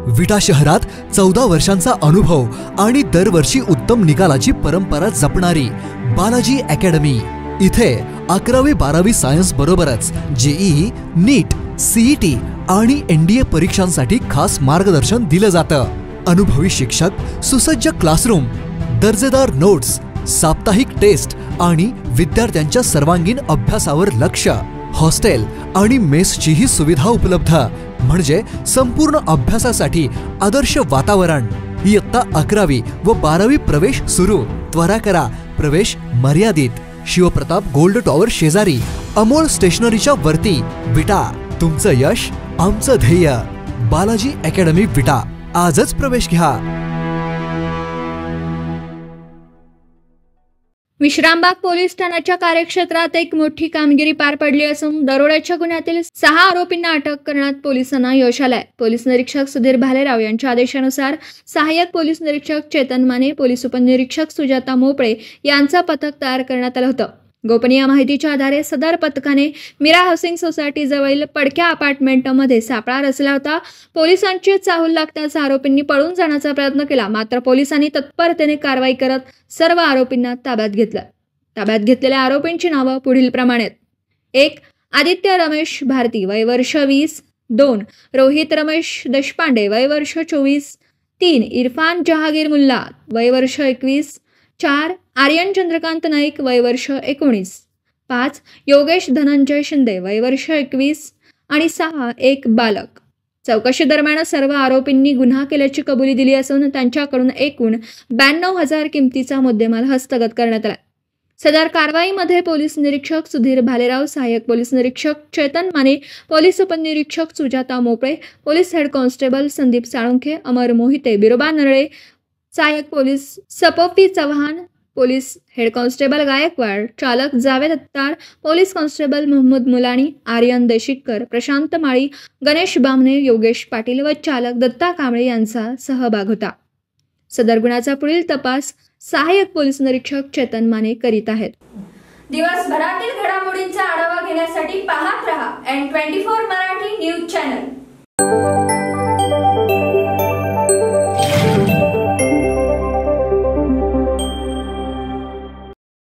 विटा शहरात 14 वर्षांचा अनुभव आणि दरवर्षी उत्तम निकालाची परंपरा जपणारी बालाजी अकॅडमी। इथे 11वी-12वी सायन्स बरोबरच जेईई, नीट, सीईटी आणि एनडीए परीक्षांसाठी खास मार्गदर्शन दिलं जातं। अनुभवी शिक्षक, सुसज्ज क्लासरूम, दर्जेदार नोट्स, साप्ताहिक टेस्ट आणि विद्यार्थ्यांच्या सर्वांगीण अभ्यासावर लक्ष। हॉस्टेल आणि मेसचीही सुविधा उपलब्ध, म्हणजे संपूर्ण अभ्यासासाठी आदर्श वातावरण। इयत्ता 11वी व 12वी प्रवेश सुरू। त्वरा करा, प्रवेश मर्यादित। शिवप्रताप गोल्ड टॉवर शेजारी, अमोल स्टेशनरीच्या वरती, विटा। तुमचं यश आमचं ध्येय। बालाजी अकॅडमी विटा, आजच प्रवेश घ्या। विश्रामबाग पोलीस ठाण्याच्या कार्यक्षेत्रात एक मोठी कामगिरी पार पडली असून दरोड्याच्या गुन्ह्यातील 6 आरोपींना अटक करण्यात पोलिसांना यश आलंय। पोलीस निरीक्षक सुधीर भालेराव यांच्या आदेशानुसार सहाय्यक पोलीस निरीक्षक चेतन माने, पोलीस उपनिरीक्षक सुजाता मोपळे यांचं पथक तयार करण्यात आलं होतं। गोपनीय माहितीच्या आधारे सदर पथकाने मीरा हाऊसिंग सोसायटी जवळील पडक्या अपार्टमेंटमध्ये सापळा रचला होता। पोलिसांची चाहूल लागताच आरोपींनी पळून जाण्याचा प्रयत्न केला, मात्र पोलिसांनी तत्परतेने कारवाई करत सर्व आरोपींना ताब्यात घेतलं। ताब्यात घेतलेल्या आरोपींची नावं पुढील प्रमाणे: 1. आदित्य रमेश भारती, वय वर्ष 20. 2. रोहित रमेश देशपांडे, वय वर्ष 24. 3. इरफान जहागीर मुल्ला, वय वर्ष 21. 4. आर्यन चंद्रकांत नाईक, वय वर्ष 19. 5. योगेश धनंजय शिंदे, वय वर्ष 21. आणि 6. एक बालक। चौकशी दरम्यान सर्व आरोपींनी गुन्हा केल्याची कबुली दिली असून त्यांच्याकडून एकूण 92,000 किमतीचा मुद्देमाल हस्तगत करण्यात आला। सदर कारवाईमध्ये पोलीस निरीक्षक सुधीर भालेराव, सहाय्यक पोलीस निरीक्षक चेतन माने, पोलीस उपनिरीक्षक Sujata Mopale, police head constable Sandeep Salunkhe, Amar Mohite, Biroba Narale, सहाय्यक पोलीस सपोफी Chavan, police head constable Gaikwad, चालक जावेद अत्तार, पोलीस कॉन्स्टेबल मोहम्मद मुलानी, आर्यन देशिककर, प्रशांत माळी, गणेश बामणे, योगेश पाटील व चालक दत्ता कांबळे यांचा सहभाग होता। सदर गुन्ह्याचा पुढील तपास सहाय्यक पोलीस निरीक्षक चेतन माने करीत आहेत। दिवसभरातील घडामोडींचा आढावा घेण्यासाठी पाहत रहा N24 मराठी न्यूज चॅनल।